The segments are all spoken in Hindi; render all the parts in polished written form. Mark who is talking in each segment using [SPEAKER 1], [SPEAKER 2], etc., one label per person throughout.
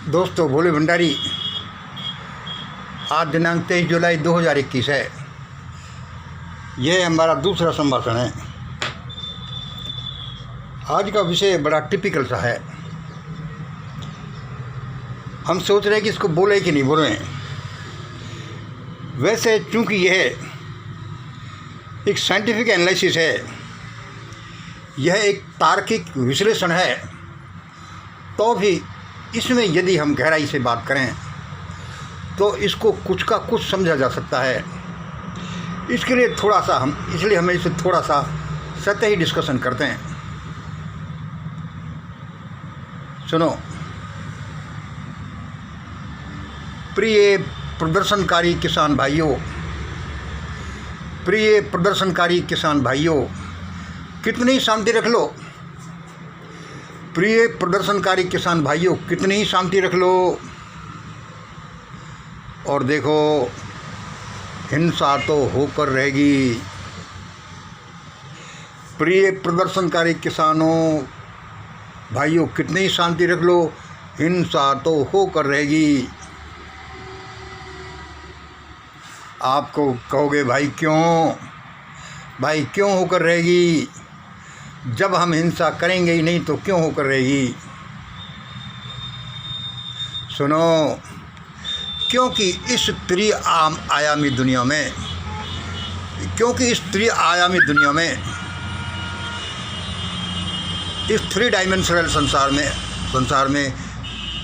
[SPEAKER 1] दोस्तों, भोले भंडारी। आज दिनांक 23 जुलाई 2021 है। यह हमारा दूसरा संभाषण है। आज का विषय बड़ा टिपिकल सा है। हम सोच रहे हैं कि इसको बोले कि नहीं बोले। वैसे चूंकि यह एक साइंटिफिक एनालिसिस है, यह एक तार्किक विश्लेषण है, तो भी इसमें यदि हम गहराई से बात करें तो इसको कुछ का कुछ समझा जा सकता है। इसके लिए इसलिए हम इसे थोड़ा सा सतही डिस्कशन करते हैं। सुनो, प्रिय प्रदर्शनकारी किसान भाइयों, प्रिय प्रदर्शनकारी किसान भाइयों, कितनी शांति रख लो। प्रिय प्रदर्शनकारी किसान भाइयों, कितनी ही शांति रख लो। और देखो, हिंसा तो होकर रहेगी। प्रिय प्रदर्शनकारी किसानों भाइयों, कितनी ही शांति रख लो, हिंसा तो होकर रहेगी। आपको कहोगे भाई क्यों होकर रहेगी? जब हम हिंसा करेंगे ही नहीं तो क्यों होकर रहेगी? सुनो, क्योंकि इस त्रिआयामी दुनिया में, इस 3 डायमेंशनल संसार में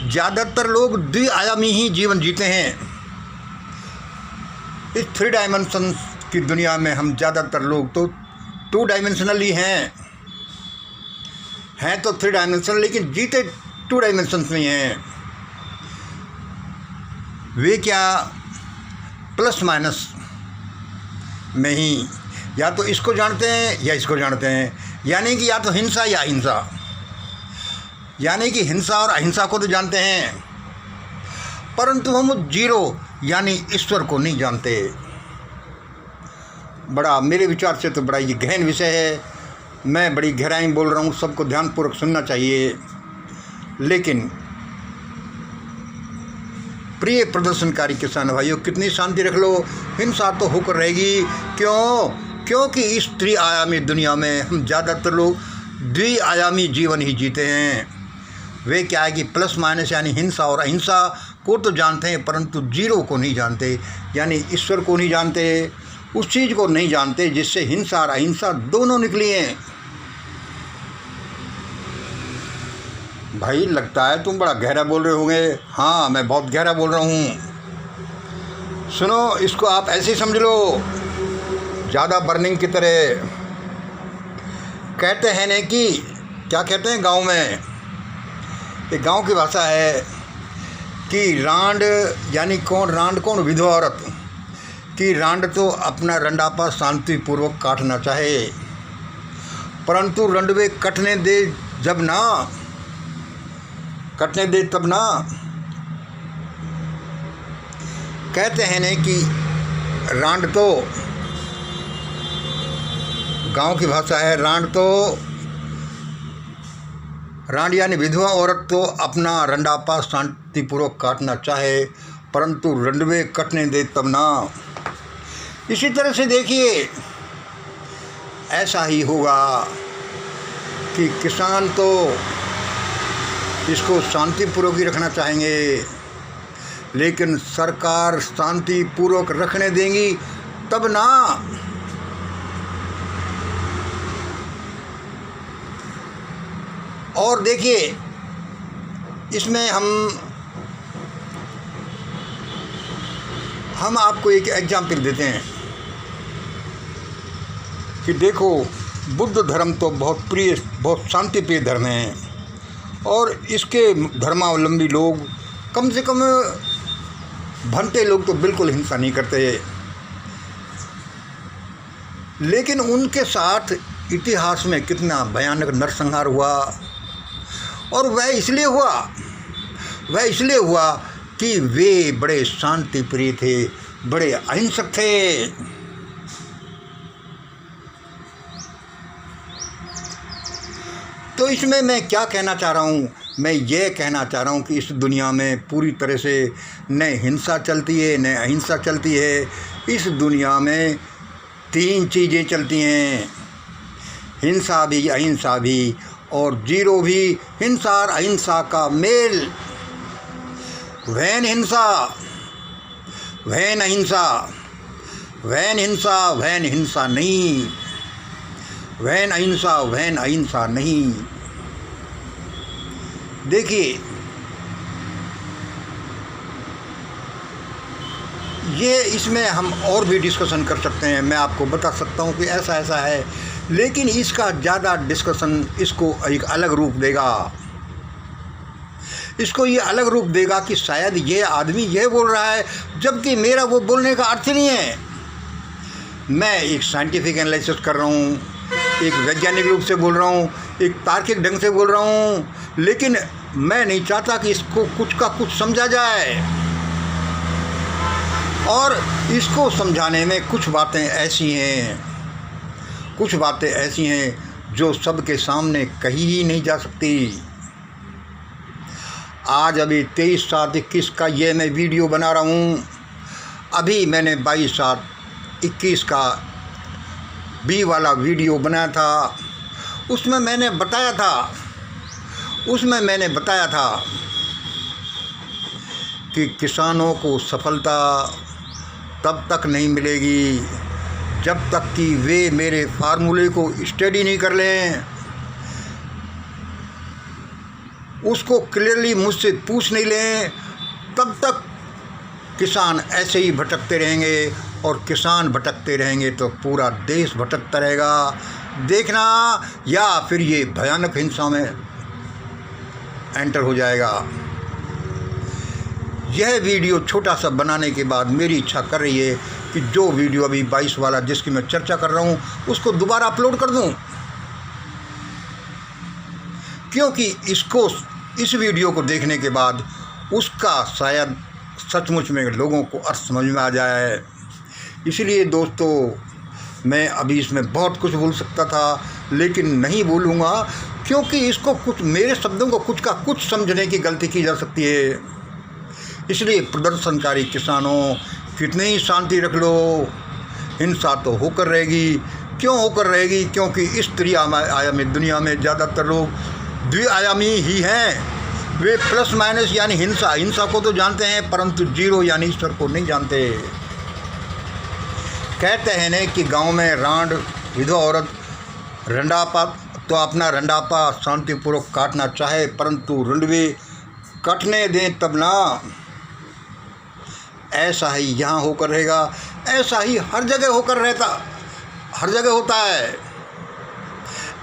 [SPEAKER 1] ज़्यादातर लोग द्विआयामी ही जीवन जीते हैं। इस 3 डायमेंशन की दुनिया में हम ज़्यादातर लोग तो 2 डायमेंशनल ही हैं तो 3 डायमेंशनल, लेकिन जीते 2 डायमेंशंस में हैं। वे क्या, प्लस माइनस में ही या तो इसको जानते हैं या इसको जानते हैं, यानी कि या तो हिंसा या अहिंसा, यानी कि हिंसा और अहिंसा को तो जानते हैं, परंतु हम जीरो यानी ईश्वर को नहीं जानते। मेरे विचार से तो बड़ा ये गहन विषय है। मैं बड़ी गहराई में बोल रहा हूँ, सबको ध्यानपूर्वक सुनना चाहिए। लेकिन प्रिय प्रदर्शनकारी किसान भाइयों, कितनी शांति रख लो, हिंसा तो होकर रहेगी। क्योंकि इस त्रिआयामी दुनिया में हम ज़्यादातर लोग द्विआयामी जीवन ही जीते हैं। वे क्या है कि प्लस माइनस यानी हिंसा और अहिंसा को तो जानते हैं, परंतु जीरो को नहीं जानते, यानी ईश्वर को नहीं जानते, उस चीज़ को नहीं जानते जिससे हिंसा और अहिंसा दोनों निकली हैं। भाई, लगता है तुम बड़ा गहरा बोल रहे होंगे। हाँ, मैं बहुत गहरा बोल रहा हूँ। सुनो, इसको आप ऐसे समझ लो, ज़्यादा बर्निंग की तरह। कहते हैं न कि क्या कहते हैं गांव में, एक गांव की भाषा है कि रांड यानी कौन विधवा औरत कि रांड तो अपना रंडापा शांतिपूर्वक काटना चाहे, परंतु रंडवे कटने दे तब ना। कहते हैं ने कि रांड तो, गांव की भाषा है, रांड यानी विधवा औरत तो अपना रंडापा शांतिपूर्वक काटना चाहे, परंतु रंडवे कटने दे तब ना। इसी तरह से देखिए, ऐसा ही होगा कि किसान तो इसको शांतिपूर्वक ही रखना चाहेंगे, लेकिन सरकार शांतिपूर्वक रखने देंगी तब ना। और देखिए, इसमें हम आपको एक एग्जाम्पल देते हैं कि देखो, बुद्ध धर्म तो बहुत शांतिप्रिय धर्म है, और इसके धर्मावलंबी लोग, कम से कम भंते लोग तो बिल्कुल हिंसा नहीं करते। लेकिन उनके साथ इतिहास में कितना भयानक नरसंहार हुआ, और वह इसलिए हुआ कि वे बड़े शांतिप्रिय थे, बड़े अहिंसक थे। तो इसमें मैं क्या कहना चाह रहा हूँ मैं ये कहना चाह रहा हूँ कि इस दुनिया में पूरी तरह से न हिंसा चलती है न अहिंसा चलती है। इस दुनिया में 3 चीज़ें चलती हैं, हिंसा भी अहिंसा भी और जीरो भी। हिंसा और अहिंसा का मेल, वैन हिंसा वैन अहिंसा, वैन हिंसा वैन हिंसा नहीं, वैन अहिंसा वैन अहिंसा नहीं। देखिए, ये इसमें हम और भी डिस्कशन कर सकते हैं, मैं आपको बता सकता हूँ कि ऐसा ऐसा है, लेकिन इसका ज़्यादा डिस्कशन इसको एक अलग रूप देगा। इसको ये अलग रूप देगा कि शायद ये आदमी ये बोल रहा है, जबकि मेरा वो बोलने का अर्थ नहीं है। मैं एक साइंटिफिक एनालिसिस कर रहा हूँ, एक वैज्ञानिक रूप से बोल रहा हूँ, एक तार्किक ढंग से बोल रहा हूँ, लेकिन मैं नहीं चाहता कि इसको कुछ का कुछ समझा जाए। और इसको समझाने में कुछ बातें ऐसी हैं, कुछ बातें ऐसी हैं जो सबके सामने कही ही नहीं जा सकती। आज अभी 23/7/21 का ये मैं वीडियो बना रहा हूँ। अभी मैंने 22/7/21 का बी वाला वीडियो बनाया था। उसमें मैंने बताया था कि किसानों को सफलता तब तक नहीं मिलेगी जब तक कि वे मेरे फार्मूले को स्टडी नहीं कर लें, उसको क्लियरली मुझसे पूछ नहीं लें, तब तक किसान ऐसे ही भटकते रहेंगे। और किसान भटकते रहेंगे तो पूरा देश भटकता रहेगा, देखना, या फिर ये भयानक हिंसा में एंटर हो जाएगा। यह वीडियो छोटा सा बनाने के बाद मेरी इच्छा कर रही है कि जो वीडियो अभी 22 वाला जिसकी मैं चर्चा कर रहा हूँ उसको दोबारा अपलोड कर दूँ, क्योंकि इस वीडियो को देखने के बाद उसका शायद सचमुच में लोगों को अर्थ समझ में आ जाए। इसलिए दोस्तों, मैं अभी इसमें बहुत कुछ बोल सकता था लेकिन नहीं बोलूँगा, क्योंकि इसको कुछ मेरे शब्दों को कुछ का कुछ समझने की गलती की जा सकती है। इसलिए प्रदर्शनकारी किसानों, कितनी ही शांति रख लो, हिंसा तो होकर रहेगी। क्यों होकर रहेगी? क्योंकि इस त्रिआयामी दुनिया में ज़्यादातर लोग द्विआयामी ही हैं। वे प्लस माइनस यानी हिंसा को तो जानते हैं, परंतु जीरो यानी ईश्वर को नहीं जानते। कहते हैं न कि गांव में रांड विधवा औरत रंडापा तो अपना रंडापा शांतिपूर्वक काटना चाहे, परंतु रंडवे कटने दें तब ना। ऐसा ही यहाँ होकर रहेगा, ऐसा ही हर जगह होता है।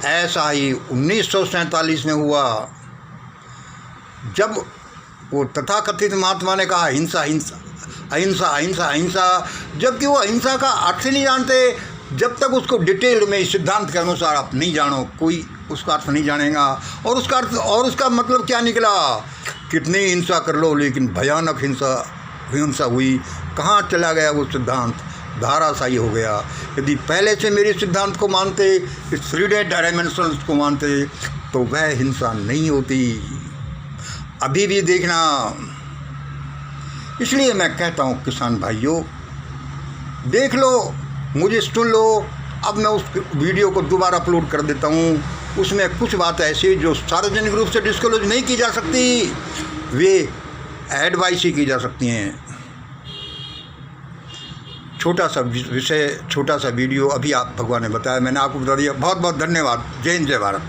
[SPEAKER 1] ऐसा ही 1947 में हुआ, जब वो तथाकथित महात्मा ने कहा हिंसा हिंसा अहिंसा अहिंसा अहिंसा, जबकि वो अहिंसा का अर्थ नहीं जानते। जब तक उसको डिटेल में सिद्धांत के अनुसार आप नहीं जानो, कोई उसका अर्थ नहीं जानेगा। और उसका मतलब क्या निकला? कितनी हिंसा कर लो, लेकिन भयानक हिंसा हुई। कहाँ चला गया वो सिद्धांत? धाराशायी हो गया। यदि पहले से मेरे सिद्धांत को मानते, इस 3D डायमेंशंस को मानते, तो वह हिंसा नहीं होती। अभी भी देखना। इसलिए मैं कहता हूँ किसान भाइयों, देख लो, मुझे सुन लो। अब मैं उस वीडियो को दोबारा अपलोड कर देता हूँ। उसमें कुछ बात ऐसी जो सार्वजनिक रूप से डिस्क्लोज नहीं की जा सकती, वे एडवाइस ही की जा सकती हैं। छोटा सा विषय, छोटा सा वीडियो, अभी आप भगवान ने बताया, मैंने आपको बता दिया। बहुत बहुत धन्यवाद। जय हिंद, जय भारत।